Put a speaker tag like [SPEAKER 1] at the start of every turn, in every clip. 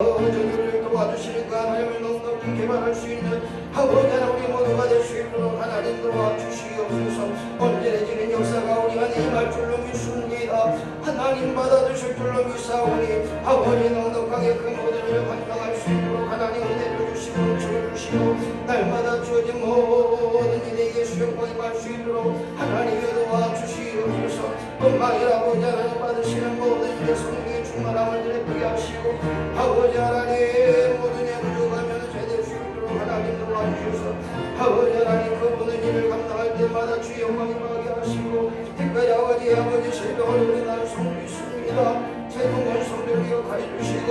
[SPEAKER 1] 저희를 도와주시는 그 하나님을 넉넉히 개발할 수 있는 아버지 하나님 우리 모두가 될 수 있도록 하나님 도와주시옵소서. 온전해지는 역사가 우리 안에 임할 줄로 믿습니다. 하나님 받아주실 줄로 믿사오니 아버지 넉넉하게 그 모든 일을 감당할 수 있도록 하나님 은혜를 주시고 주시고 날마다 주어진 모든 일에게 수용과 임할 수 있도록 하나님이 도와주시옵소서. 뿐만이 아버지 하나님 받으시는 모든 일의 성령의 충만함을 드리게 하시고 아버지 하나님 모든 일 부족하면 제대로 수 있도록 하나님 도와주셔서 아버지 하나님 그 모든 일을 감당할 때마다 주의 영광 임하게 하시고 특별히 아버지 실명을 우리 나를 섬기십니다. 새로운 성들을 기억하여 주시고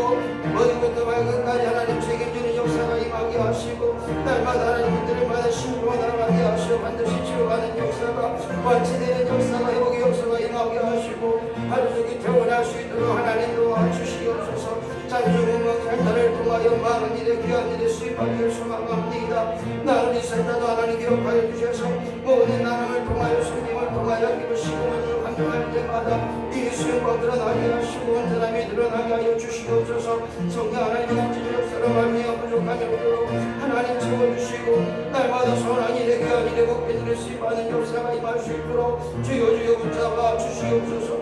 [SPEAKER 1] 머리부터 발끝까지 하나님 책임지는 역사가 임하게 하시고 날마다 하나님들을 마다 신부가 나가게 하시고 반드시 치료가는 역사가 완치되는 역사가 회복의 역사가 임하게 하시고 하루 종일 퇴원할 수 있도록 하나님 도와주시옵소서. 장중음악 살타를 통하여 많은 일에 귀한 일에 수입하기를 소망합니다. 나를 이살다도 하나님 기억하여 주셔서 모든 나눔을 통하여 성령을 통하여 이루시고 오늘 감동할 때마다 이 수용과 드러나게 하시고 온전함이 드러나게 하여 주시옵소서. 성령 하나님의 남짓 역사로 말미암아 부족함이 없도록 하나님 채워주시고 날마다 선한 일에 귀한 일에 복된 일에 수입하는 역사가 임할 수 있도록 주여 붙잡아 주시옵소서.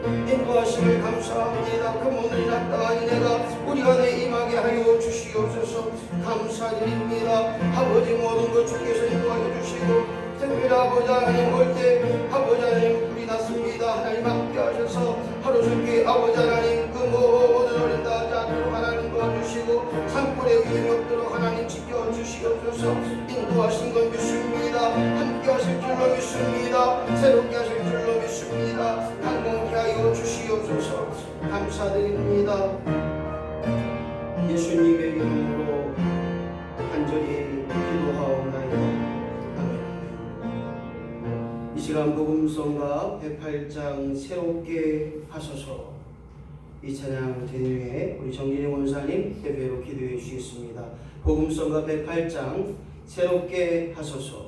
[SPEAKER 1] 인도하심을 감사합니다. 그 모든 낙당한 은혜가 우리 안에 임하게 하여 주시옵소서. 감사드립니다. 아버지 모든 것 주께서 인도하여 주시고 특별히 아버지 하나님 올 때 아버지 하나님 불이 났습니다. 하나님 함께 하셔서 하루 종일 아버지 하나님 그 모든 어린 다 자도록 하나님 도와주시고 산불의 위험이 없도록 하나님 지켜주시옵소서. 인도하신 걸 믿습니다. 함께 하실 줄로 믿습니다. 새롭게 하실 줄로 믿습니다. 항공케 하여 주시옵소서. 감사드립니다. 예수님의 이름으로 간절히 기도하옵나이다. 아멘. 이 시간 복음성가 108장 새롭게 하소서 이 찬양 드린 후에 우리 정진희 원사님 예배로 기도해 주시겠습니다. 복음성가 108장 새롭게 하소서.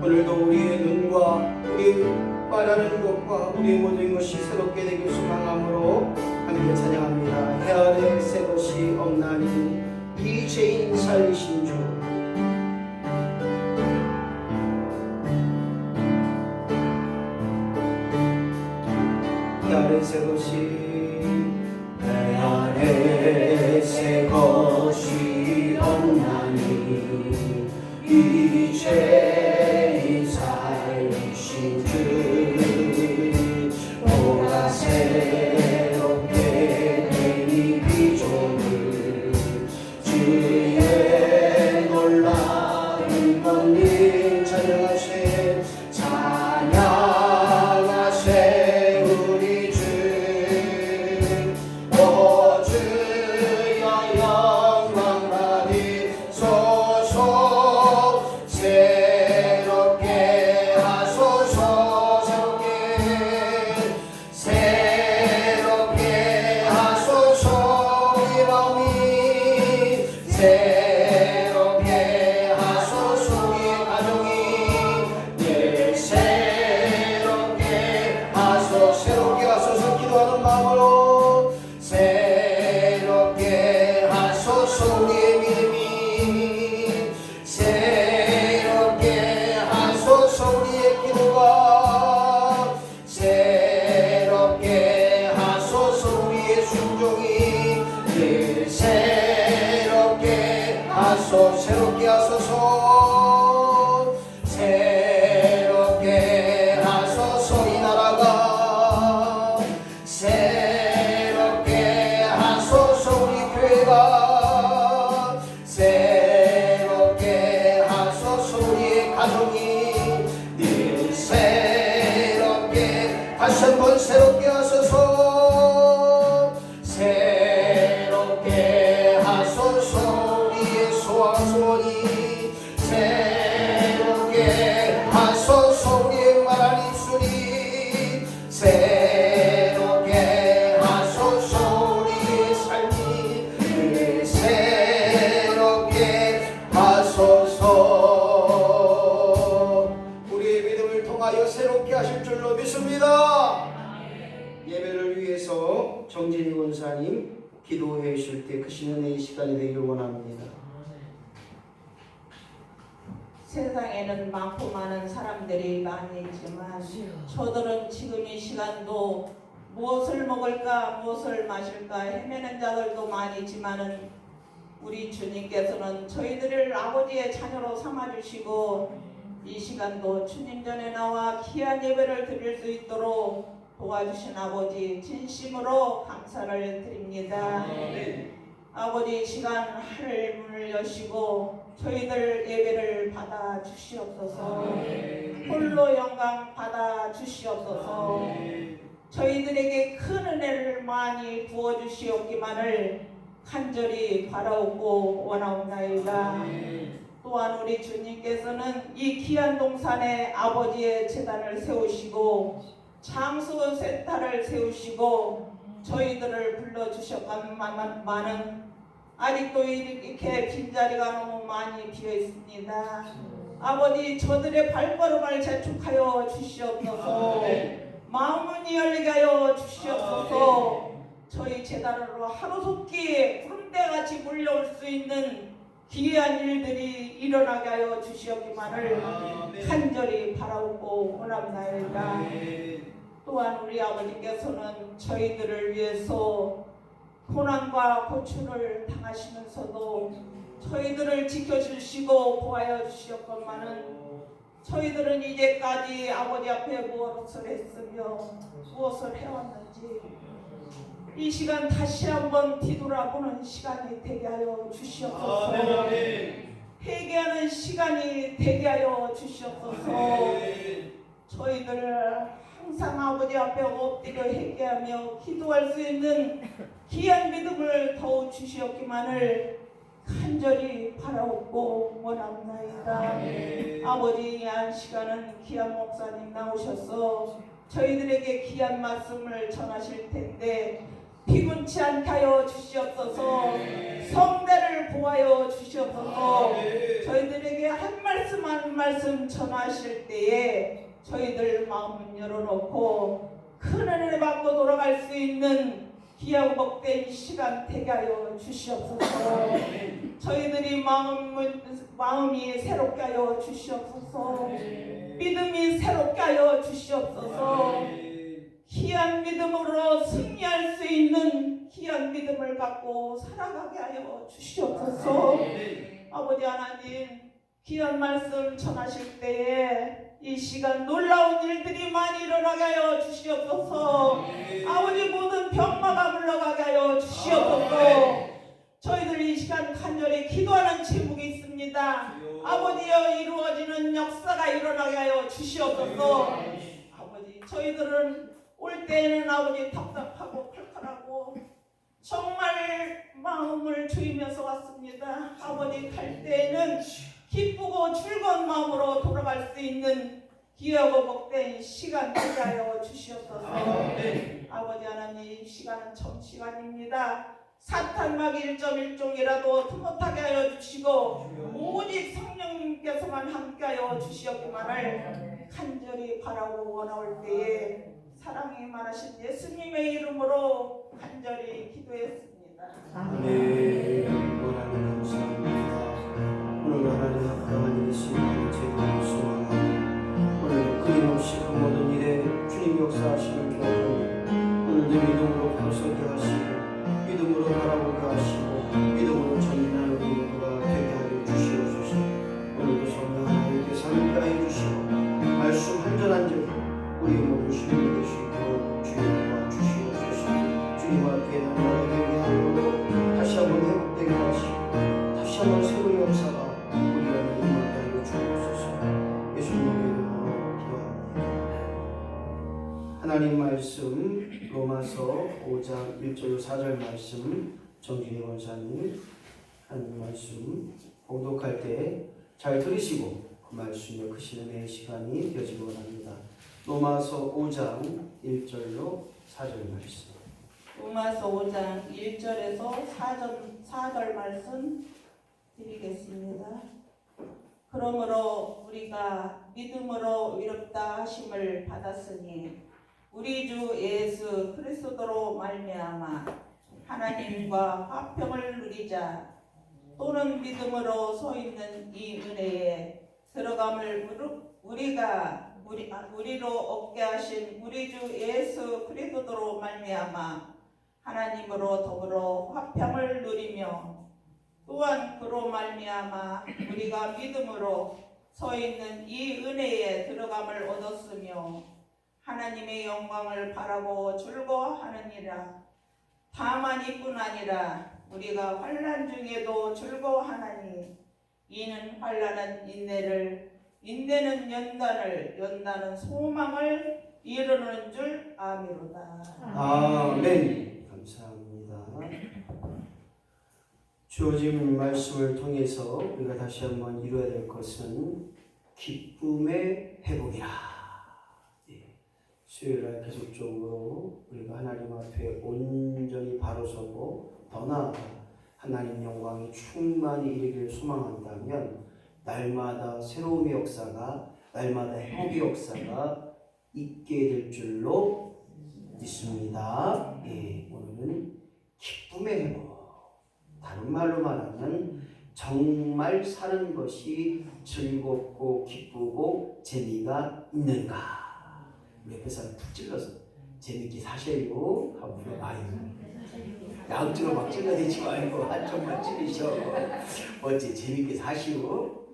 [SPEAKER 1] 오늘도 우리의 눈과 우리 말하는 것과 우리의 모든 것이 새롭게 되길 소망함으로 함께 찬양합니다. 해 아래 새 것이 없나니 이 죄인 살리신 주. 해 아래 새 것이 해 아래 새 것이 없나니 이 죄인 살리신 주. 보라 새롭게 된 이 비전을 주의 놀라운 권능 찬양하세 찬양하세 우리 주. 오 주여 영광 받으소서. 새롭게 하소서. 새롭게 하소서. 우리 마음이 새롭게 하소서. 우리의 가정이 늘 새롭게 하소서. 새롭게 하소서. 기도하는 마음으로 새롭게 하소서. 우리의 믿음이 새롭게 하소서. 우리의 기도가 새롭게 하소서. 우리의 순종이 늘 새롭게 하소서. 새롭게 하소서. 새롭게 하소서. 이 나라가 새롭게 하소서. 우리 교회가 새롭게 하소서. 우리의 가정이 늘 새롭게 다시 한번 새롭게 하소서. 새롭게 하소서. 우리의 소원 소원이 새롭게 하소서. 우리의 말한 입술이 새롭게 하소서. 우리의 삶이 늘 새롭게 하소서. 우리의 믿음을 통하여 새롭게 하실 줄로 믿습니다. 예배를 위해서 정진희 원사님 기도해 보호해 주실 때 크신 은혜의 시간이 되길 원합니다.
[SPEAKER 2] 세상에는 많고 많은 사람들이 많이 있지만 저들은 지금 이 시간도 무엇을 먹을까 무엇을 마실까 헤매는 자들도 많이 있지만은 우리 주님께서는 저희들을 아버지의 자녀로 삼아주시고 이 시간도 주님 전에 나와 귀한 예배를 드릴 수 있도록 도와주신 아버지 진심으로 감사를 드립니다. 아버지 이 시간 하늘 문을 여시고 저희들 예배를 받아 주시옵소서. 홀로 영광 받아 주시옵소서. 저희들에게 큰 은혜를 많이 부어 주시옵기만을 간절히 바라옵고 원하옵나이다. 또한 우리 주님께서는 이 귀한 동산에 아버지의 제단을 세우시고 장수 센터를 세우시고 저희들을 불러주셨건만은 아직도 이렇게 빈자리가 너무 많이 비어 있습니다. 아버지 저들의 발걸음을 재촉하여 주시옵소서. 마음을 열리게 하여 주시옵소서. 저희 제단으로 하루속히 구름대같이 몰려올 수 있는 귀한 일들이 일어나게 하여 주시옵기만을 간절히 바라옵고 원합나이다. 또한 우리 아버지께서는 저희들을 위해서 고난과 고초를 당하시면서도 저희들을 지켜주시고 보호하여 주시옵건만은 저희들은 이제까지 아버지 앞에 무엇을 했으며 무엇을 해왔는지 이 시간 다시 한번 뒤돌아보는 시간이 되게 하여 주시옵소서. 회개하는 시간이 되게 하여 주시옵소서. 저희들 항상 아버지 앞에 엎드려 회개하며 기도할 수 있는 귀한 믿음을 더욱 주시옵기만을 간절히 바라옵고 원합나이다. 아버지 이 한 시간은 귀한 목사님 나오셔서 저희들에게 귀한 말씀을 전하실 텐데 피곤치 않게 하여 주시옵소서. 성대를 보하여 주시옵소서. 저희들에게 한 말씀 한 말씀 전하실 때에 저희들 마음을 열어놓고 큰 은혜를 받고 돌아갈 수 있는 귀하고 복된 시간 되게 하여 주시옵소서. 저희들이 마음이 새롭게 하여 주시옵소서. 믿음이 새롭게 하여 주시옵소서. 귀한 믿음으로 승리할 수 있는 귀한 믿음을 갖고 살아가게 하여 주시옵소서. 아버지 하나님 귀한 말씀 전하실 때에 이 시간 놀라운 일들이 많이 일어나게 하여 주시옵소서. 아버지 모든 병마가 물러가게 하여 주시옵소서. 저희들 이 시간 간절히 기도하는 제목이 있습니다. 아버지여 이루어지는 역사가 일어나게 하여 주시옵소서. 아버지 저희들은 올 때에는 아버지 답답하고 칼칼하고 정말 마음을 조이면서 왔습니다. 아버지 갈 때에는 기쁘고 즐거운 마음으로 돌아갈 수 있는 귀하고 복된 시간 되게 하여 주시옵소서. 아버지 하나님 시간은 점시간입니다. 사탄마귀 1.1종이라도 못하게 하여 주시고 오직 성령님께서만 함께하여 주시옵기만을 간절히 바라고 원하올 때에 사랑이 많으신 예수님의 이름으로 간절히 기도했습니다.
[SPEAKER 1] 아멘. 하나님 감사합니다. 오늘 하나님 합당한 예수님의 제도를 수행하고 오늘도 끊임없이 그 모든 일에 주님 역사하시는 기억하며 오늘도 믿음으로 벌서게 하시고 믿음으로 바라보게 하시고 믿음으로 전진하는 우리 모두가 되게 하여 주시옵소서. 오늘도 성령 하나님께서 함께하여 주시고 말씀 한절한절 우리 모두 주님이 되시고 주여 주시옵소서. 주님 앞에 나라의 경외함으로 다시 한번 회복되게 하시고 다시 한번 새로운 역사가 우리 안에 임하게 하여 주옵소서. 예수님의 이름으로 기도합니다. 하나님 말씀 로마서 5장 1절 4절 말씀 정진희 권사님 하나님 말씀 봉독할 때 잘 들으시고 그 말씀에 크신 은혜의 시간이 되어지기 원합니다. 로마서 5장 1절로 4절 말씀.
[SPEAKER 2] 로마서 5장 1절에서 4절 말씀 드리겠습니다. 그러므로 우리가 믿음으로 의롭다 하심을 받았으니 우리 주 예수 그리스도로 말미암아 하나님과 화평을 누리자. 또는 믿음으로 서 있는 이 은혜에 들어감을 우리로 얻게 하신 우리 주 예수 그리스도로 말미암아 하나님으로 더불어 화평을 누리며, 또한 그로 말미암아 우리가 믿음으로 서 있는 이 은혜에 들어감을 얻었으며 하나님의 영광을 바라고 즐거워하느니라. 다만 이뿐 아니라 우리가 환난 중에도 즐거워하나니, 이는 환난은 인내를, 인내는 연단을, 연단은 소망을 이루는 줄 아미로다.
[SPEAKER 1] 아멘. 감사합니다. 주어진 말씀을 통해서 우리가 다시 한번 이루어야 될 것은 기쁨의 회복이라. 수요일날 계속적으로 우리가 하나님 앞에 온전히 바로 서고 더 나아가 하나님 영광이 충만히 이르기를 소망한다면 날마다 새로움의 역사가, 날마다 회복의 역사가 있게 될 줄로 믿습니다. 오늘은 기쁨의 회복. 다른 말로 말하면 정말 사는 것이 즐겁고 기쁘고 재미가 있는가. 우리 옆에 사람 푹 찔러서 재밌게 사셔요 하고 물어봐요. 양쪽을 막 찔러대지 말고 한쪽만 찔리셔. 어째 재밌게 사시오.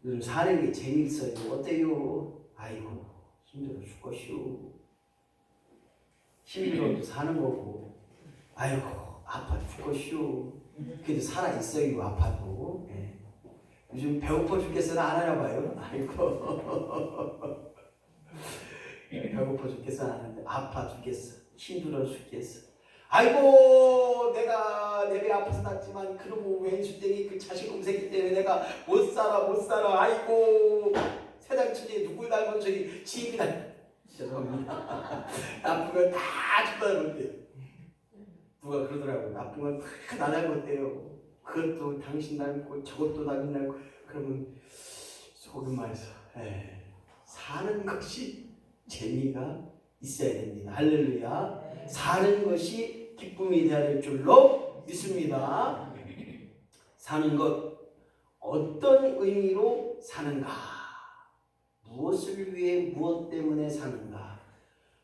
[SPEAKER 1] 요즘 사는 게 재밌어요. 어때요? 아이고 힘들어 죽겠슈. 힘들어도 사는 거고, 아이고 아파 죽겠슈. 그래도 살아있어요. 아파도. 요즘 배고파 죽겠어는 안 하나 봐요. 아이고 배고파 죽겠어 안 하는데 아파 죽겠어. 힘들어 죽겠어. 아이고 내가 내 배 아파서 났지만 그놈의 왼수땡이 그 자식 곰새끼 때문에 내가 못 살아. 아이고 세상천지에 누굴 닮은 저기 지인이 죄송합니다. 나쁜 건 다 닮았대요. 누가 그러더라고요. 나쁜 건 다 나 닮았대요. 그것도 당신 닮고 저것도 당신 닮고. 그러면 속은 말해서 사는 것이 재미가 있어야 됩니다. 할렐루야. 사는 것이 기쁨이 되어야 될 줄로 믿습니다. 사는 것, 어떤 의미로 사는가? 무엇을 위해, 무엇 때문에 사는가?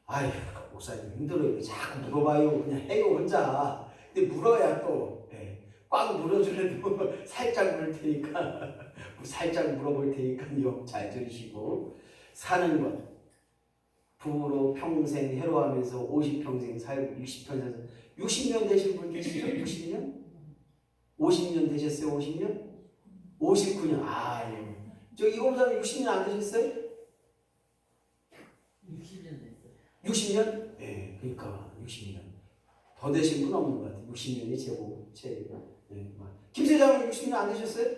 [SPEAKER 1] 아휴 목사님 힘들어요. 자꾸 물어봐요. 그냥 해요 혼자. 근데 물어야 또 꽉 물어주려도 살짝 물을 테니까 살짝 물어볼 테니까요. 잘 들으시고. 사는 것, 부부로 평생 해로하면서 50평생 살고 60평생 60년 되신 분 계시죠? 60년? 50년 되셨어요? 50년? 59년. 아유 저 이공사님 60년 안 되셨어요?
[SPEAKER 3] 60년 됐어요.
[SPEAKER 1] 60년? 네, 그러니까 60년. 더 되신 분 없는 것 같아요. 60년이 최고. 김 세장은 60년 안 되셨어요?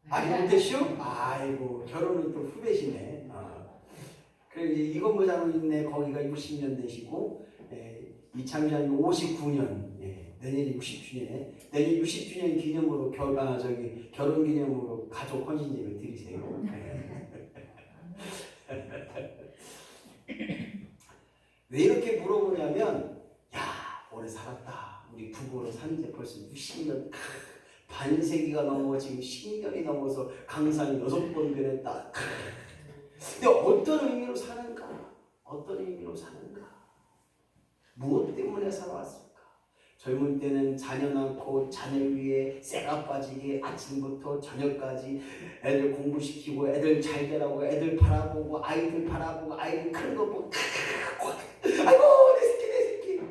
[SPEAKER 1] 아직 못 되시오? 아이고 결혼은 또 후배시네. 그래 이제 이건모 장로님네 거기가 60년 되시고, 이창장이 59년, 내년이 60주년에 내년 60주년 기념으로 결혼 기념으로 가족 헌신 예배 드리세요. 왜 이렇게 물어보냐면, 야 오래 살았다. 우리 부부로 산지 벌써 60년, 반세기가 넘어 지금 10년이 넘어서 강산이 6번 변했다. 근데 어떤 의미로 사는가? 어떤 의미로 사는가? 무엇 때문에 살아왔을까? 젊을 때는 자녀 낳고 자녀 위에 쇠가 빠지게 아침부터 저녁까지 애들 공부시키고 애들 잘 되라고 애들 바라보고 아이들 바라보고 아이들 큰 거 보고 아이고 내 새끼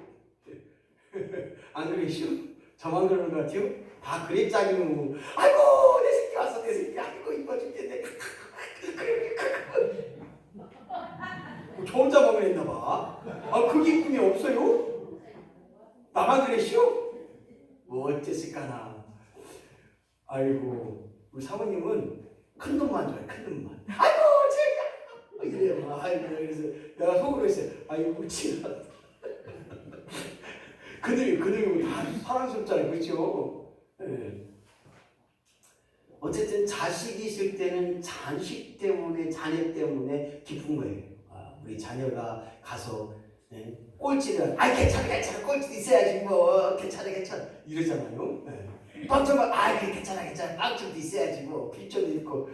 [SPEAKER 1] 안 그러시오? 저만 그러는 것 같아요? 다 그랬잖요. 아이고 내 새끼 왔어. 내 새끼 아이고 이뻐 죽겠네. 저 혼자 먹으랬나봐. 그 기쁨이 없어요? 나만 그랬시오? 뭐 어쨌을까나. 아이고 우리 사모님은 큰 놈만 좋아해. 큰 놈만. 아이고 제가 이래요. 아이고 그래서 내가 속으로 했어요. 아이고 지가 그들이 다 사랑스럽잖아요. 그렇죠? 어쨌든 자식이 있을 때는 자식 때문에 자녀 때문에 기쁜 거예요. 우리 자녀가 가서 네. 꼴찌는 괜찮아 꼴찌도 있어야지 뭐 괜찮아 이러잖아요. 네. 빵점은 괜찮아 빵점도 있어야지 뭐 필점도 있고.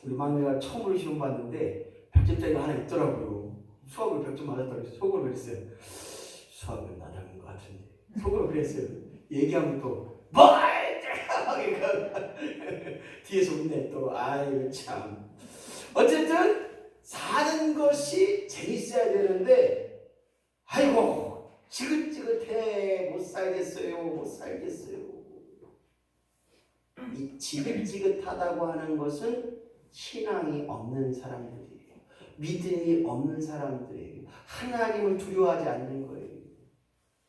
[SPEAKER 1] 우리 막내가 처음으로 시험 봤는데 100점짜리가 하나 있더라고요. 수학을 100점 맞았다고 해서 속으로 그랬어요. 수학은 나닮은 것 같은데 속으로 그랬어요. 얘기하면 또 뒤에서 웃네 또. 아이고 참. 어쨌든 사는 것이 재밌어야 되는데 아이고 지긋지긋해 못 살겠어요. 이 지긋지긋하다고 하는 것은 신앙이 없는 사람들이에요. 믿음이 없는 사람들이에요. 하나님을 두려워하지 않는 거예요.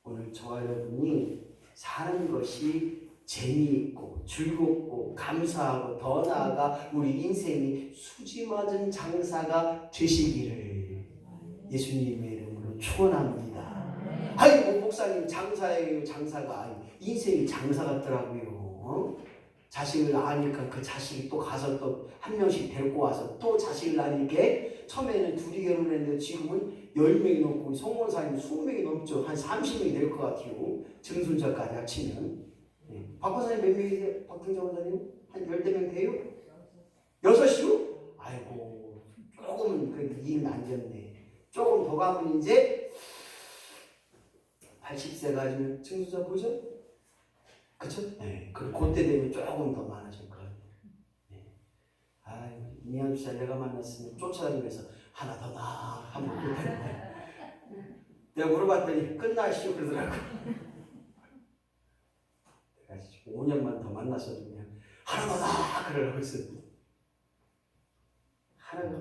[SPEAKER 1] 오늘 저와 여러분이 사는 것이 재미있고 즐겁고 감사하고 더 나아가 우리 인생이 수지맞은 장사가 되시기를 예수님의 이름으로 축원합니다. 아이고 목사님 장사예요. 장사가 인생이 장사 같더라고요. 자식을 낳으니까 그 자식이 또 가서 또 한 명씩 데리고 와서 또 자식을 낳으니까 처음에는 둘이 결혼했는데 지금은 10명이 넘고 우리 송원사님 20명이 넘죠. 한 30명이 될 것 같아요. 증손자까지 합치면. 박 권사님 몇 명이세요? 박경정 원사님? 한 10명 돼요? 6이요? 아이고 조금은 그래도 이익 남겼네. 조금 더 가면 이제 80세 가지고 증손자 보죠? 그쵸? 네. 그때 되면 조금 더 많아질 거예요. 네. 이한수 씨 내가 만났으면 쫓아다니면서 하나 더 나 한번 그랬는데 내가 물어봤더니 끝나시오 그러더라고. 내가 5년만 더 만났어도 그냥 하나 더 나 그러라고 했었는데 하나가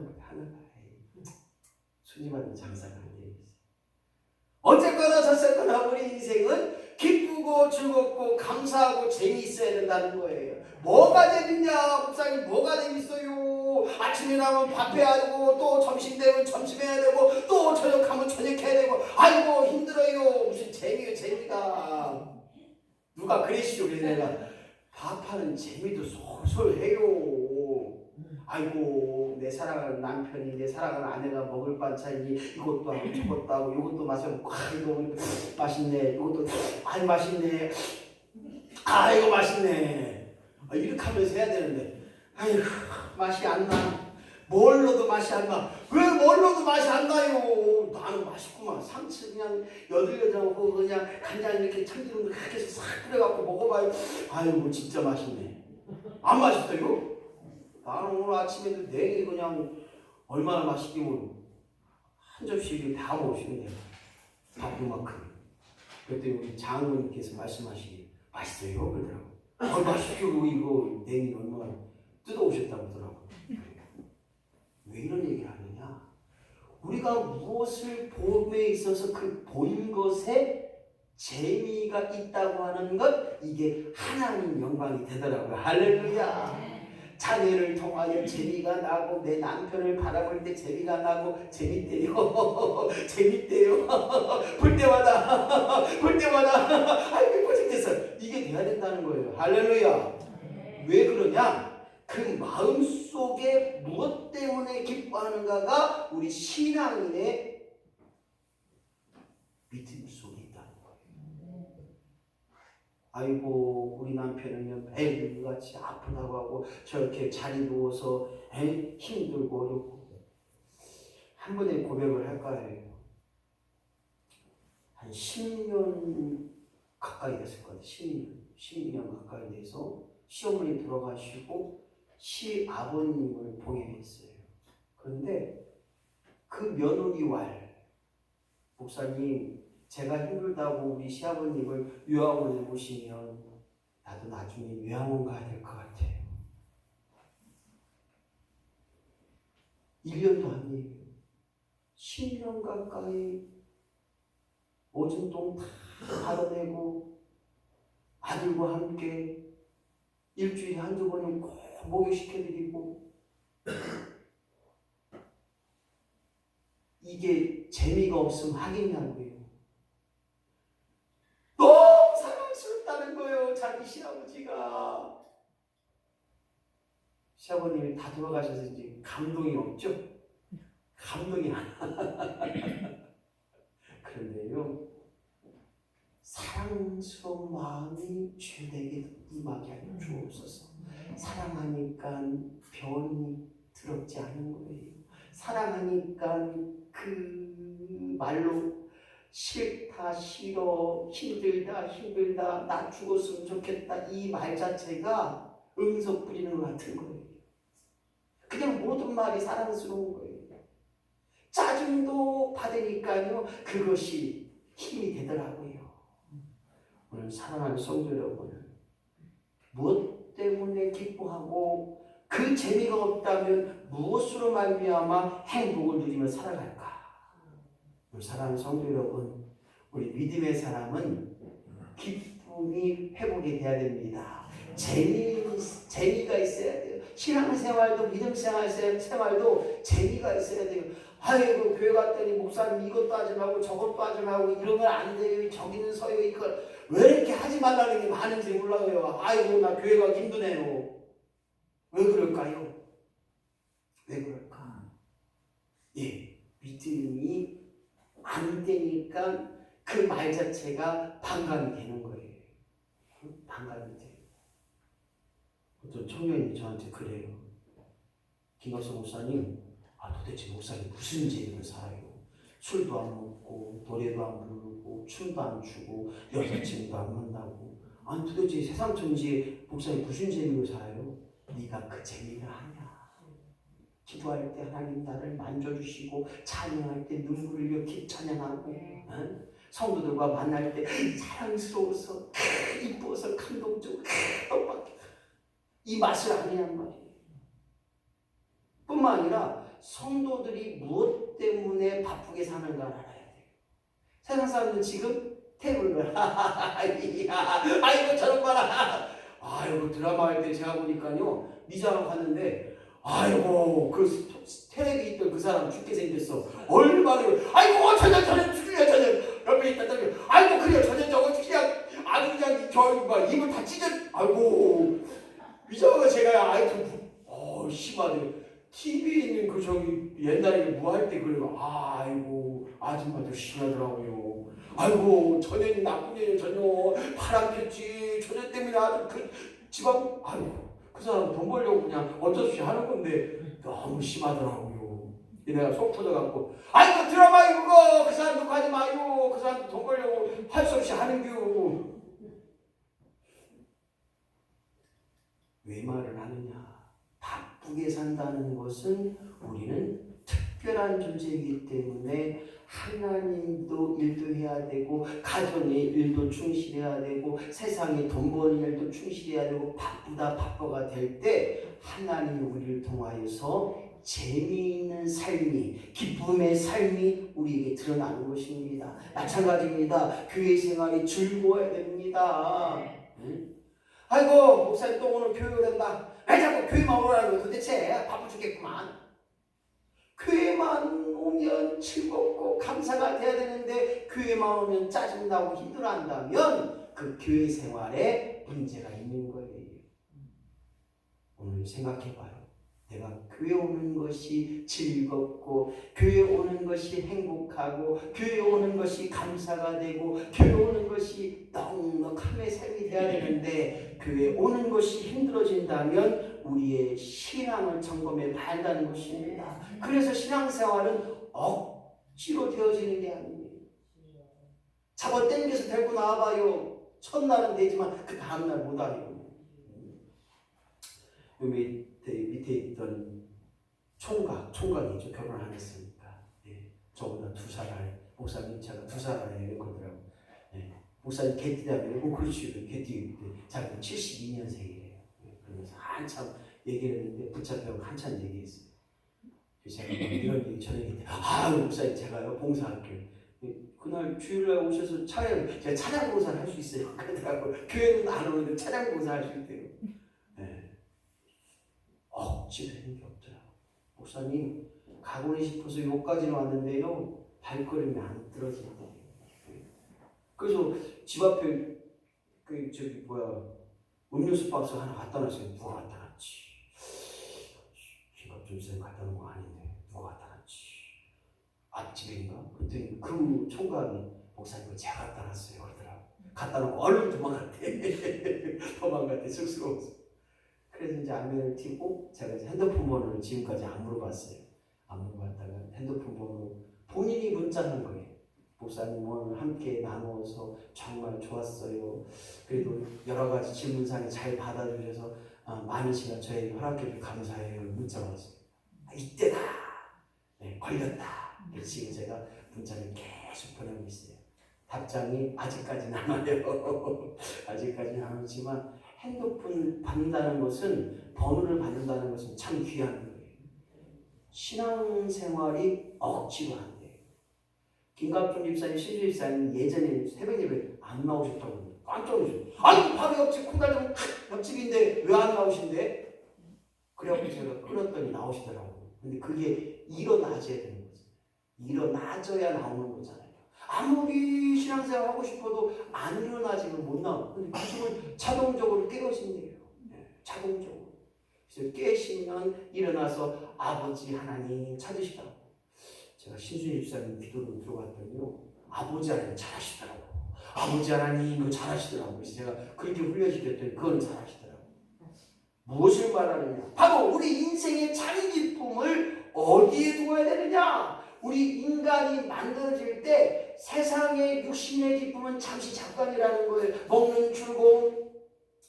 [SPEAKER 1] 순위받은 장사가 안 되어 있어요. 어쨌거나 저쨌거나 우리 인생은 기쁘고 즐겁고 감사하고 재미있어야 된다는 거예요. 뭐가 재밌냐? 목사님 뭐가 재밌어요? 아침에 나면 밥 해야 되고 또 점심 되면 점심 해야 되고 또 저녁하면 저녁 해야 되고 아이고 힘들어요. 무슨 재미요 재미가. 누가 그랬시오. 그래서 내가 밥하는 재미도 솔솔해요. 아이고 내 사랑하는 남편이 내 사랑하는 아내가 먹을 반찬이 이것도 하고 저것도 하고 이것도 마셔먹고 이거 맛있네 이것도 맛있네 이거 맛있네 이렇게 하면서 해야 되는데 아이고 맛이 안 나. 뭘 넣어도 맛이 안 나. 왜 뭘 넣어도 맛이 안 나요? 나는 맛있구만. 상추 그냥 여들여들하고 그냥 간장 이렇게 참기름도 그렇게 싹 뿌려갖고 먹어봐요. 아이고 진짜 맛있네. 안 맛있어요? 나는 오늘 아침에도 냉이 그냥 얼마나 맛있기면 한 접시 다 먹으시면 돼요. 밥 요만큼. 그때 우리 장모님께서 말씀하시기 맛있어요? 그러더라고. 맛있죠. 이거 냉이 얼마나 뜯어오셨다고 그러더라고. 왜 이런 얘기를 하느냐? 우리가 무엇을 봄에 있어서 그 본 것에 재미가 있다고 하는 것 이게 하나님 영광이 되더라고요. 할렐루야. 자녀를 통하여 재미가 나고 내 남편을 바라볼 때 재미가 나고 재밌대요. 재밌대요. 볼 때마다 아이고 고생했어. 이게 돼야 된다는 거예요. 할렐루야. 왜 그러냐? 그 마음속에 무엇 때문에 기뻐하는가가 우리 신앙인의 믿음 속에 있다는 거예요. 아이고 우리 남편은요 매일같이 아프다고 하고 저렇게 자리 누워서 힘들고 어렵고 한 번에 고백을 할까 해요. 한 10년 가까이 됐을 것 같아요. 12년 가까이 돼서 시어머니 돌아가시고 시아버님을 보게 됐어요. 그런데 그 며느리 왈 목사님 제가 힘들다고 우리 시아버님을 요양원에 모시면 나도 나중에 요양원 가야 될 것 같아요. 1년도 아니에요. 10년 가까이 오줌똥 다 받아내고 아들과 함께 일주일에 한두 번은 꼭 목욕시켜드리고 이게 재미가 없으면 하겠냐고요. 너무 사랑스럽다는 거예요. 자기 시아버지가. 시아버님이 다 돌아가셔서 이제 감동이 없죠.
[SPEAKER 3] 감동이 안 그런데요, 사랑스러운 마음이 죄되게 임하게 하여 주옵소서. 사랑하니까 변이 더럽지 않은 거예요. 사랑하니까 그 말로 싫다, 싫어, 힘들다, 나 죽었으면 좋겠다, 이 말 자체가 응석 부리는 것 같은 거예요. 그냥 모든 말이 사랑스러운 거예요. 짜증도 받으니까요, 그것이 힘이 되더라고요. 오늘 사랑하는 성도 여러분, 무엇 때문에 기뻐하고 그 재미가 없다면 무엇으로 말미암아 행복을 누리며 살아갈까? 오늘 사랑하는 성도 여러분, 우리 믿음의 사람은 기쁨이 회복이 돼야 됩니다. 재미가 있어야 돼요. 신앙생활도 믿음생활도 재미가 있어야 돼요. 아이고 교회 갔더니 목사님 이것도 하지 말고 저것도 하지 말고 이러면 안 돼요. 저기는 서요. 이걸 왜 이렇게 하지 말라는 게 많은지 몰라요. 아이고 나 교회 가기 힘드네요. 왜 그럴까요? 왜 그럴까? 예, 믿음이 안 되니까 그 말 자체가 반감이 되는 거예요. 반감이 돼요. 어떤 청년이 저한테 그래요. 김갑성 목사님, 도대체 목사님 무슨 재미로 살아요? 술도 안 먹고 노래도 안 부르고 춤도 안 추고 여자친구도 안 만나고, 아니 도대체 세상 천지에 목사님 무슨 재미로 살아요? 네가 그 재미를 아냐? 기도할 때 하나님 나를 만져주시고 찬양할 때 눈물을 흘려 찬양하고, 성도들과 만날 때 사랑스러워서 이뻐서 감동적으로 이 맛을 아니란 말이에요. 뿐만 아니라 성도들이 무엇 때문에 바쁘게 사는가 알아야 돼요. 세상 사람들은 지금 태블릿 아이고 저런 거라, 아이고 드라마 할 때 제가 보니까요, 미장을 갔는데 아이고 그 텔레비 있던 그 사람 죽게 생겼어. 얼마나 아이고 저녁 죽이려 저녁 옆에 있다 저녁 아이고 그래 저녁 저거 그냥 아주 그냥 저 입을 다 찢어. 아이고 미장가 제가 아이고 심하네. TV에 있는 그 저기 옛날에 뭐 할 때 그래요. 아이고 아줌마도 심하더라고요. 아이고 전현이 나쁜 년이 전혀 바람 폈지. 전현 때문에 아주 그 집안 아이고 그 사람 돈 벌려고 그냥 어쩔 수 없이 하는 건데 너무 심하더라고요. 내가 속 터져갖고 아이고 드라마 이거 그 사람도 가지 마요. 그 사람도 돈 벌려고 할 수 없이 하는 겨. 왜 말을 하느냐? 바쁘게 산다는 것은 우리는 특별한 존재이기 때문에 하나님도 일도 해야 되고 가정의 일도 충실해야 되고 세상에 돈 버는 일도 충실해야 되고 바빠가 될 때 하나님이 우리를 통하여서 재미있는 삶이, 기쁨의 삶이 우리에게 드러나는 것입니다. 마찬가지입니다. 교회 생활이 즐거워야 됩니다. 아이고 목사님 또 오늘 교육을 한다. 왜 자꾸 교회만 오라고? 도대체 바빠 죽겠구만. 교회만 오면 즐겁고 감사가 돼야 되는데 교회만 오면 짜증나고 힘들어한다면 그 교회 생활에 문제가 있는 거예요. 오늘 생각해봐요. 내가 교회 오는 것이 즐겁고 교회 오는 것이 행복하고 교회 오는 것이 감사가 되고 교회 오는 것이 넉넉함의 삶이 돼야 되는데 교회 오는 것이 힘들어진다면 우리의 신앙을 점검해 봐야 한다는 것입니다. 그래서 신앙생활은 억지로 되어지는 게 아니에요. 잡아 당겨서 데리고 나와봐요. 첫날은 되지만 그 다음날 못하요. 밑에 있던 총각이죠. 결혼 안 했으니까. 예. 저보다 2살 아래, 목사님 제가 2살 아래 거더라고. 예. 목사님 개띠라며, 그렇지, 개띠. 자기는 72년생이래요. 예. 그러면서 한참 얘기를 했는데 붙잡혀서 한참 얘기했어요. 제가 이런 얘기 저녁에 목사님 제가요 봉사할게요. 예. 그날 주일날 오셔서 제가 찬양 봉사를 할 수 있어요. 그러더라고. 교회는 안 오는데 찬양 봉사 할 수 있대요. 억지로 하는 게 없더라고. 목사님 가고는 싶어서 여기까지는 왔는데요 발걸음이 안 떨어지네요. 그래서 집 앞에 음료수 박스 하나 갖다 놨어요. 누가 갖다 놨지? 김갑준 선생님 갖다 놓은 거 아닌데 누가 갖다 놨지? 앞집인가? 그랬더니 그 총각이 목사님 제가 갖다 놨어요 그러더라고. 갖다 놓고 얼른 도망갔대. 도망갔대 쑥스러워서. 그래서 이제 안면을 튀고 제가 이제 핸드폰 번호를 지금까지 안 물어봤어요. 안 물어봤다가 핸드폰 번호 본인이 문자한 거예요. 목사님 오늘 함께 나누어서 정말 좋았어요. 그래도 여러 가지 질문사항에 잘 받아주셔서 많은 시간 저에게 허락해 주셔서 감사해요. 문자가 왔어요. 이때다. 네, 걸렸다. 지금 제가 문자를 계속 보내고 있어요. 답장이 아직까지는 안 와요. 아직까지는 안 오지만 핸드폰 받는다는 것은 번호를 받는다는 것은 참 귀한 거예요. 신앙생활이 억지로 안 돼요. 김갑준 집사님, 신주 집사님 예전에 새벽 예배 안 나오셨다고 깜짝 놀랐어요. 아니 바로 옆집 콩달동 옆집인데 왜 안 나오신대? 그래갖고 제가 끊었더니 나오시더라고요. 근데 그게 일어나줘야 되는 거죠. 일어나줘야 나오는 거잖아요. 아무리 신앙생활 하고 싶어도 안 일어나지면 못 나와. 근데 그중은 자동적으로 깨어진대요. 자동적으로. 그래서 깨시면 일어나서 아버지 하나님 찾으시라고. 제가 신순희 집사님 기도로 들어갔더니요. 아버지 하나님 잘하시더라고. 아버지 하나님 그 잘하시더라고. 그래서 제가 그렇게 훈련시켰더니 그건 잘하시더라고. 무엇을 말하느냐? 바로 우리 인생의 자기 기쁨을 어디에 두어야 되느냐? 우리 인간이 만들어질 때 세상의 육신의 기쁨은 잠시 잠깐이라는 거예요. 먹는 즐거움,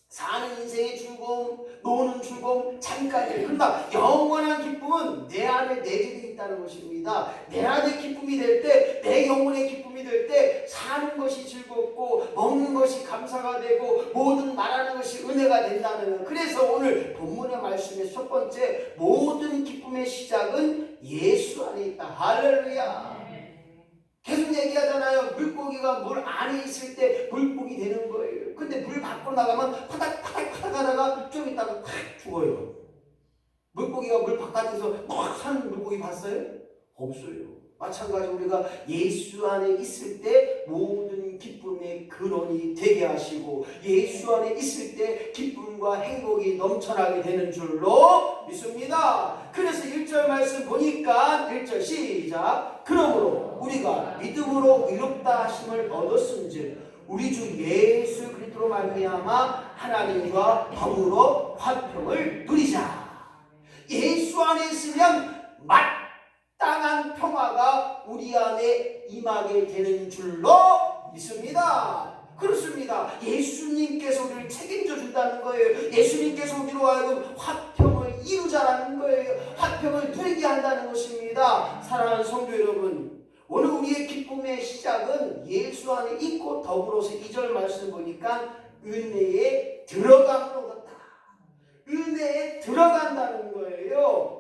[SPEAKER 3] 사는 인생의 즐거움, 노는 즐거움 잠깐이에요. 그러나 영원한 기쁨은 내 안에 내재되어 있다는 것입니다. 내 안에 기쁨이 될 때, 내 영혼의 기쁨이 될 때 사는 것이 즐겁고 먹는 것이 감사가 되고 모든 말하는 것이 은혜가 된다는 거예요. 그래서 오늘 본문의 말씀의 첫 번째 모든 기쁨의 시작은 예수 안에 있다. 할렐루야. 계속 얘기하잖아요. 물고기가 물 안에 있을 때 물고기 되는 거예요. 근데 물 밖으로 나가면 파닥파닥 하다가 좀 있다가 탁 죽어요. 물고기가 물 바깥에서 막 사는 물고기 봤어요? 없어요. 마찬가지 우리가 예수 안에 있을 때 모든 기쁨의 근원이 되게 하시고 예수 안에 있을 때 기쁨과 행복이 넘쳐나게 되는 줄로 믿습니다. 그래서 1절 말씀 보니까 1절 시작. 그러므로 우리가 믿음으로 의롭다 하심을 얻었은즉 우리 주 예수 그리스도로 말미암아 하나님과 더불어 화평을 누리자. 예수 안에 있으면 마땅한 평화가 우리 안에 임하게 되는 줄로 믿습니다. 그렇습니다. 예수님께서 우리를 책임져 준다는 거예요. 예수님께서 우리로 하여금 화평을 이루자라는 거예요. 화평을 누리게 한다는 것입니다. 사랑하는 성도 여러분, 오늘 우리의 기쁨의 시작은 예수 안에 있고 더불어서 2절 말씀 보니까 은혜에 들어감을 얻었다. 은혜에 들어간다는 거예요.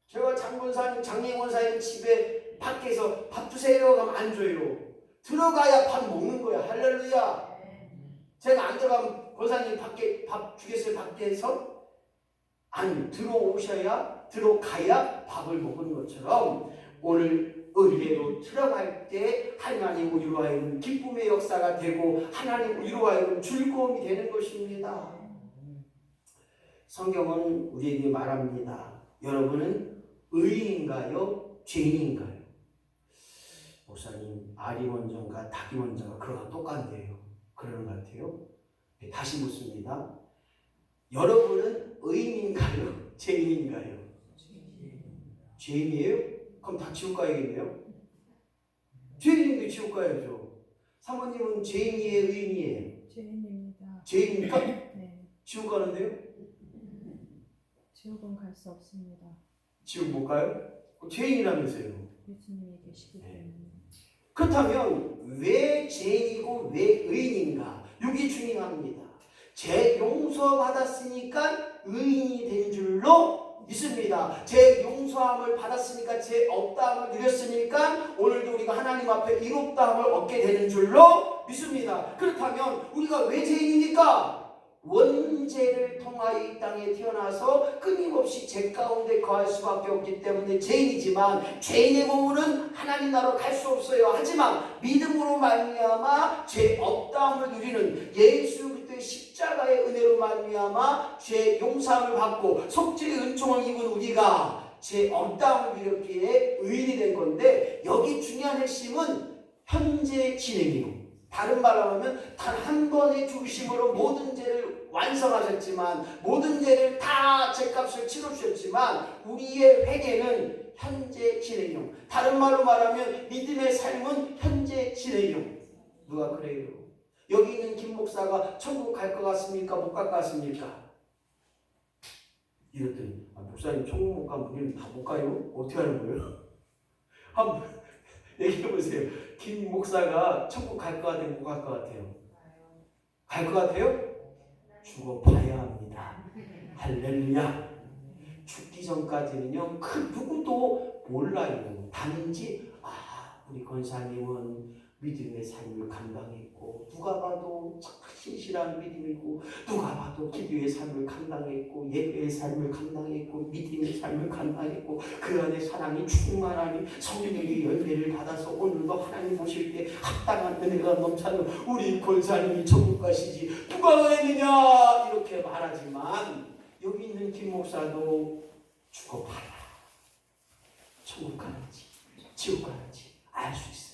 [SPEAKER 3] 제가 장례원사님 집에 밖에서 밥 주세요 하면 안 줘요. 들어가야 밥 먹는 거야. 할렐루야. 제가 안 들어가면 권사님 밖에 밥 주겠어요? 밖에서? 아니, 들어가야 밥을 먹는 것처럼 오늘 은혜로 들어갈 때 하나님 우리로 하여금 기쁨의 역사가 되고 하나님 우리로 하여금 즐거움이 되는 것입니다. 성경은 우리에게 말합니다. 여러분은 의인인가요? 죄인인가요? 목사님, 알이 먼저인가 닭이 먼저인가 그거랑 똑같네요. 그러는 것 같아요. 다시 묻습니다. 여러분은 의인인가요? 죄인인가요? 죄인이에요? 그럼 다 지옥 가야겠네요? 죄인인데 지옥 가야죠. 사모님은 죄인이에요? 의인이에요?
[SPEAKER 4] 죄인입니다.
[SPEAKER 3] 죄인입니까?
[SPEAKER 4] 네.
[SPEAKER 3] 지옥 가는데요?
[SPEAKER 4] 지옥은 갈 수 없습니다.
[SPEAKER 3] 지옥 못 가요? 죄인이라면서요.
[SPEAKER 4] 예수님이 계시기 때문에.
[SPEAKER 3] 그렇다면 왜 죄인이고 왜 의인인가? 이게 중요합니다. 죄 용서받았으니까 의인이 된 줄로 믿습니다. 죄 용서함을 받았으니까 죄 없다함을 누렸으니까 오늘도 우리가 하나님 앞에 의롭다함을 얻게 되는 줄로 믿습니다. 그렇다면 우리가 왜 죄인입니까? 원죄를 통하여 이 땅에 태어나서 끊임없이 죄 가운데 거할 수밖에 없기 때문에 죄인이지만 죄인의 몸으로는 하나님 나라로 갈 수 없어요. 하지만 믿음으로 말미암아 죄 없다함을 누리는 예수 그리스도의 십자가의 은혜로 말미암아 죄 용서함을 받고 속죄의 은총을 입은 우리가 제 업다움을 이렇게 의인이 된 건데 여기 중요한 핵심은 현재 진행이요. 다른 말로 하면 단 한 번의 죽으심으로 모든 죄를 완성하셨지만 모든 죄를 다 죄값을 치르셨지만 우리의 회개는 현재 진행형. 다른 말로 말하면 믿음의 삶은 현재 진행형. 누가 그래요? 여기 있는 김 목사가 천국 갈 것 같습니까? 못 갈 것 같습니까? 이랬더니 목사님 천국 못 가면 우리는 다 못 가요? 어떻게 하는 거예요? 한번 얘기해 보세요. 김 목사가 천국 갈 것 같아요? 못 갈 것 같아요? 갈 것 같아요? 죽어봐야 합니다. 할렐루야. 죽기 전까지는요 그 누구도 몰라요. 단지 우리 권사님은 믿음의 삶을 감당했고 누가 봐도 신실한 믿음이고 누가 봐도 기도의 삶을 감당했고 예배의 삶을 감당했고 믿음의 삶을 감당했고 그 안에 사랑이 충만하니 성령의 열매를 받아서 오늘도 하나님 모실 때 합당한 은혜가 넘치는 우리 권사님이 천국 가시지 누가 가겠느냐 이렇게 말하지만 여기 있는 김 목사도 죽어봐라 천국 가는지 지옥 가는지 알 수 있어요.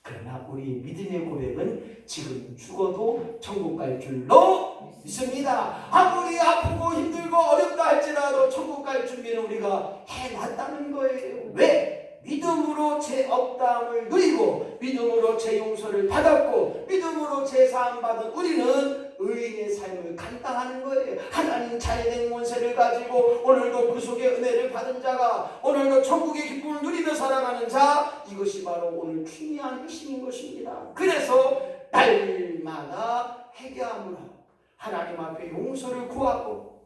[SPEAKER 3] 그러나 우리 믿음의 고백은 지금 죽어도 천국 갈 줄로 믿습니다. 아무리 아프고 힘들고 어렵다 할지라도 천국 갈 준비는 우리가 해놨다는 거예요. 왜? 믿음으로 제 업다함을 누리고 믿음으로 제 용서를 받았고 믿음으로 제 사함 받은 우리는 의인의 삶을 감당하는 거예요. 하나님 자녀된 권세를 가지고 오늘도 그 속에 은혜를 받은 자가 오늘도 천국의 기쁨을 누리며 살아가는 자 이것이 바로 오늘 중요한 핵심인 것입니다. 그래서 날마다 회개함으로 하나님 앞에 용서를 구하고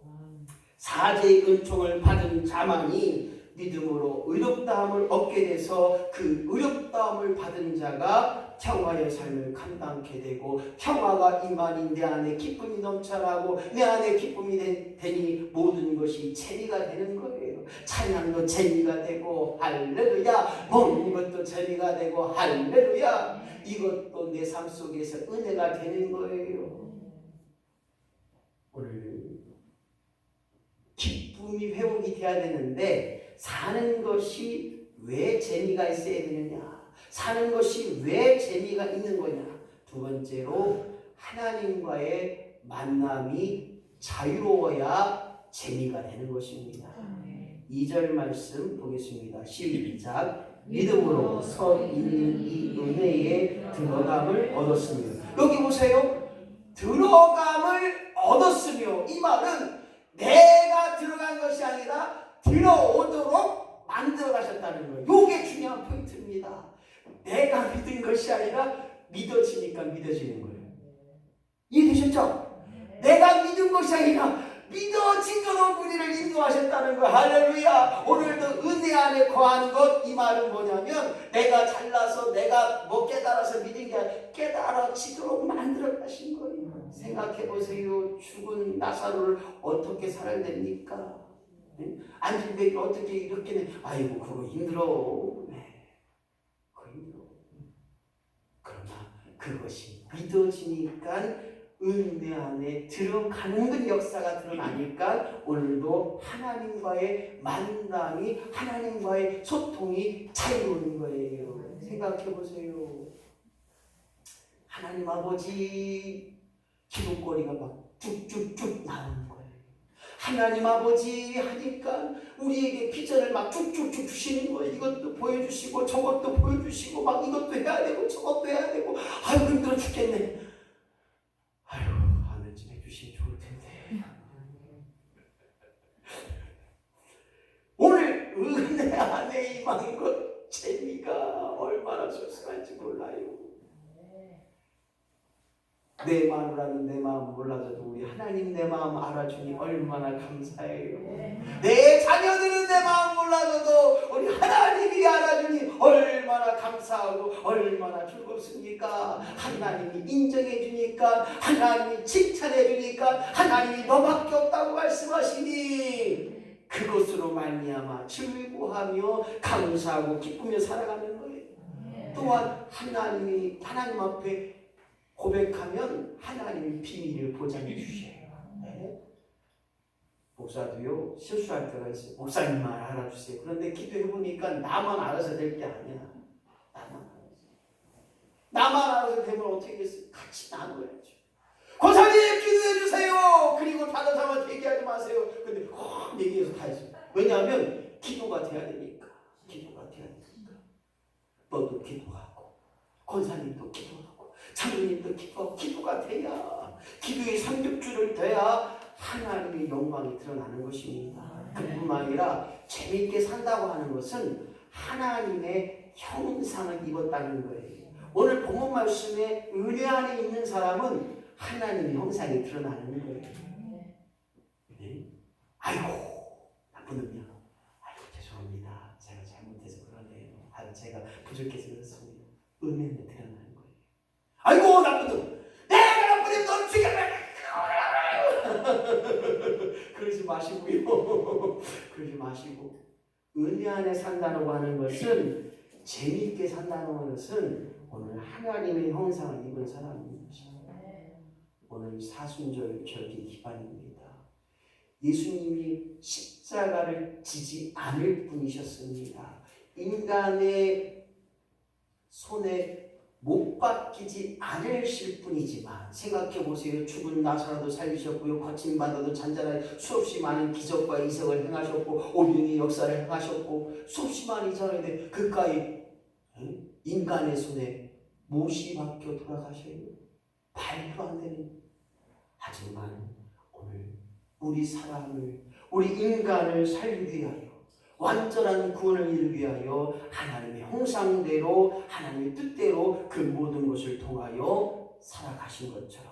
[SPEAKER 3] 사죄의 은총을 받은 자만이 믿음으로 의롭다함을 얻게 돼서 그 의롭다함을 받은 자가 평화의 삶을 감당케 되고 평화가 임하니 내 안에 기쁨이 넘쳐나고 내 안에 기쁨이 되니 모든 것이 재미가 되는 거예요. 찬양도 재미가 되고 할렐루야. 먹는 것도 재미가 되고 할렐루야. 이것도 내 삶 속에서 은혜가 되는 거예요. 오늘 기쁨이 회복이 돼야 되는데 사는 것이 왜 재미가 있어야 되느냐? 사는 것이 왜 재미가 있는 거냐? 두 번째로 하나님과의 만남이 자유로워야 재미가 되는 것입니다. 2절 말씀 보겠습니다. 시작. 믿음으로 서 있는 이 은혜에 들어감을 얻었으며. 여기 보세요. 들어감을 얻었으며. 이 말은 내가 들어간 것이 아니라 들어오도록 만들어 가셨다는 거예요. 이게 중요한 포인트입니다. 내가 믿은 것이 아니라 믿어지니까 믿어지는 거예요. 이해되셨죠? 내가 믿은 것이 아니라 믿어지도록 우리를 인도하셨다는 거예요. 할렐루야. 오늘도 은혜 안에 거하는 것, 이 말은 뭐냐면 내가 잘나서 내가 깨달아서 믿은 게 아니라 깨달아지도록 만들어 가신 거예요. 생각해 보세요. 죽은 나사로를 어떻게 살아냅니까? 앉은 배를 어떻게 이렇게 아이고 그거 힘들어. 그거 힘들어. 그러나 그것이 믿어지니까 은혜 안에 들어가는 그 역사가 드러나니까 오늘도 하나님과의 만남이 하나님과의 소통이 자유로운 거예요. 생각해 보세요. 하나님 아버지 기도거리가 막 쭉쭉쭉 나오는 거예요. 하나님 아버지 하니까 우리에게 비전을 막 쭉쭉쭉 주시는 거예요. 이것도 보여주시고 저것도 보여주시고 막 이것도 해야 되고 저것도 해야 되고 아유 힘들어 죽겠네. 아유 하면 좀 해주시면 좋을 텐데. 오늘 은혜 안에 임하는 것 재미가 얼마나 쏠쏠한지 몰라요. 내 마누라는 내 마음 몰라줘도 우리 하나님 내 마음 알아주니 얼마나 감사해요. 내 자녀들은 내 마음 몰라줘도 우리 하나님이 알아주니 얼마나 감사하고 얼마나 즐겁습니까? 하나님이 인정해 주니까 하나님이 칭찬해 주니까 하나님이 너밖에 없다고 말씀하시니 그것으로 말미암아 즐거워하며 감사하고 기쁘며 살아가는 거예요. 또한 하나님 앞에 고백하면 하나님이 비밀을 보장해 주셔요. 네. 목사도요 실수할 때가 있어요. 목사님만 알아주세요. 그런데 기도해보니까 나만 알아서 될 게 아니야. 나만 알아서 되면 어떻게 하겠어요? 같이 나눠야죠. 권사님 기도해주세요. 그리고 다른 사람한테 얘기하지 마세요. 근데 얘기해서 다 했어요. 왜냐하면 기도가 돼야 되니까. 너도 기도하고 권사님도 기도하고 장로님도 기도하고 기도가 돼야, 기도의 삼겹줄을 돼야 하나님의 영광이 드러나는 것입니다. 그뿐만 아니라 재미있게 산다고 하는 것은 하나님의 형상을 입었다는 거예요. 오늘 본문 말씀에 은혜 안에 있는 사람은 하나님의 형상이 드러나는 거예요. 네? 아이고 나쁜 놈이야. 아이고 죄송합니다. 제가 잘못해서 그러네요. 제가 부족해서 그렇습니다. 은혜는 드러나는 거예요. 아이고 나쁜 놈. 내가 나쁜 놈 너를 죽여라. 그러지 마시고요. 그러지 마시고 은혜 안에 산다고 하는 것은, 재미있게 산다는 것은 오늘 하나님의 형상을 입은 사람인 것입니다. 오늘 사순절절기 기반입니다. 예수님이 십자가를 지지 않을 분이셨습니다. 인간의 손에 못 박히지 않으실 뿐이지만, 생각해 보세요. 죽은 나사로도 살리셨고요, 거침받아도 잔잔하게 수없이 많은 기적과 이적을 행하셨고, 오병이의 역사를 행하셨고, 수없이 많은 이적을 했는데 그까이 인간의 손에 못이 박혀 돌아가셔요. 말도 안 되는. 하지만 오늘 우리 사람을, 우리 인간을 살리기 위하여, 완전한 구원을 이루기 위하여 하나님의 형상대로, 하나님의 뜻대로 그 모든 것을 통하여 살아가신 것처럼,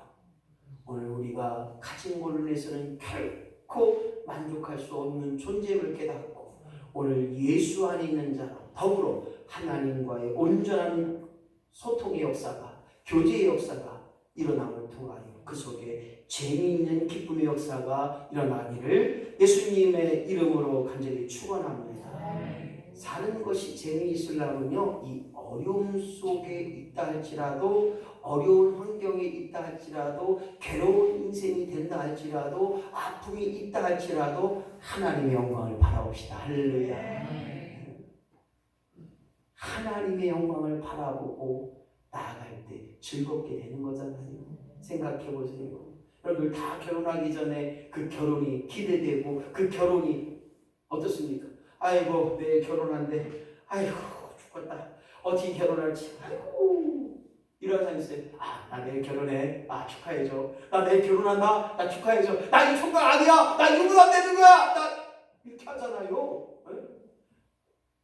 [SPEAKER 3] 오늘 우리가 가진 걸로 인해서는 결코 만족할 수 없는 존재를 깨닫고, 오늘 예수 안에 있는 자가 더불어 하나님과의 온전한 소통의 역사가, 교제의 역사가 일어남을 통하여 그 속에 재미있는 기쁨의 역사가 일어나기를 예수님의 이름으로 간절히 축원합니다. 사는 것이 재미있으려면요, 이 어려움 속에 있다 할지라도, 어려운 환경에 있다 할지라도, 괴로운 인생이 된다 할지라도, 아픔이 있다 할지라도 하나님의 영광을 바라봅시다. 할렐루야. 하나님의 영광을 바라보고 나아갈 때 즐겁게 되는 거잖아요. 생각해 보세요. 여러분 다 결혼하기 전에 그 결혼이 기대되고, 그 결혼이 어떻습니까? 아이고 내일 결혼한대. 아이고 죽겠다. 어떻게 결혼할지. 아이고 이런 사람 있어요. 나 내일 결혼해. 축하해줘. 나 내일 결혼한다. 나 축하해줘. 나 이 총각 아니야. 나 유부 안 되는 거야. 나 이렇게 하잖아요.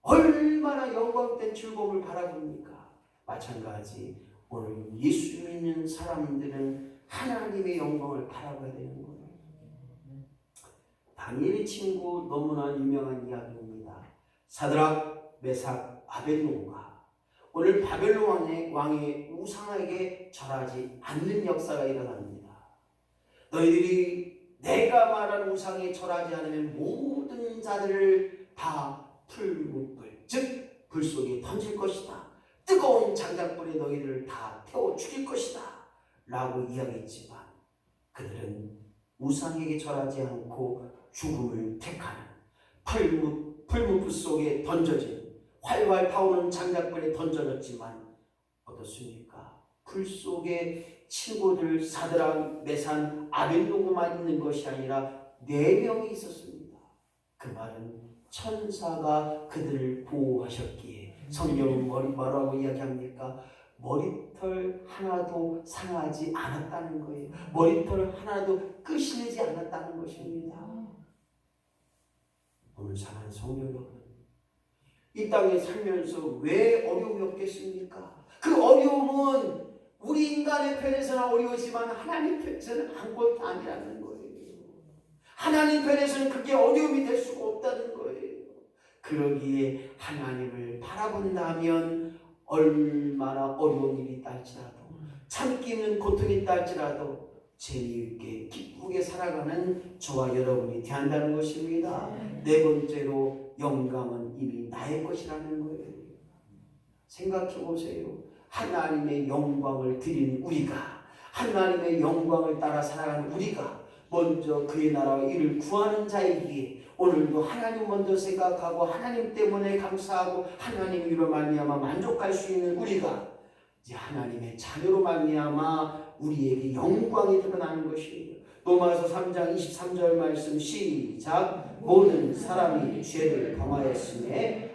[SPEAKER 3] 얼마나 영광된 즐거움을 바라봅니까? 마찬가지 오늘 예수 믿는 사람들은 하나님의 영광을 바라봐야 되는 거예요. 다니엘의 친구, 너무나 유명한 이야기입니다. 사드락, 메삭, 아벳노고가 오늘 바벨론 왕의 우상에게 절하지 않는 역사가 일어납니다. 너희들이 내가 말한 우상에 절하지 않으면 모든 자들을 다 풀무불, 즉 불 속에 던질 것이다. 뜨거운 장작불에 너희들을 다 태워 죽일 것이다 라고 이야기했지만, 그들은 우상에게 절하지 않고 죽음을 택하는, 풀무불 속에 던져진, 활활 타오는 장작불에 던져졌지만 어떻습니까? 불 속에 친구들 사드락, 메삭, 아벳노고만 있는 것이 아니라 4명이 있었습니다. 그 말은 천사가 그들을 보호하셨기에, 성경은 뭐라고 이야기합니까? 머리털 하나도 상하지 않았다는 거예요. 머리털 하나도 끄실리지 않았다는 것입니다. 오늘 사랑하는 성도 여러분, 이 땅에 살면서 왜 어려움이 없겠습니까? 그 어려움은 우리 인간의 편에서는 어려우지만 하나님 편에서는 아무것도 아니라는 거예요. 하나님 편에서는 그게 어려움이 될 수가 없다는 거예요. 그러기에 하나님을 바라본다면 얼마나 어려운 일이 있다 할지라도, 참기는 고통이 있다 할지라도 재미있게 기쁘게 살아가는 저와 여러분이 되한다는 것입니다. 4번째로 영광은 이미 나의 것이라는 거예요. 생각해 보세요. 하나님의 영광을 드리는 우리가, 하나님의 영광을 따라 살아가는 우리가 먼저 그의 나라와 이를 구하는 자이기에 오늘도 하나님 먼저 생각하고 하나님 때문에 감사하고 하나님 위로 말미암아 만족할 수 있는 우리가 이제 하나님의 자녀로 말미암아 우리에게 영광이 드러나는 것이에요. 로마서 3장 23절 말씀 시작. 모든 사람이 죄를 범하였으며 하나님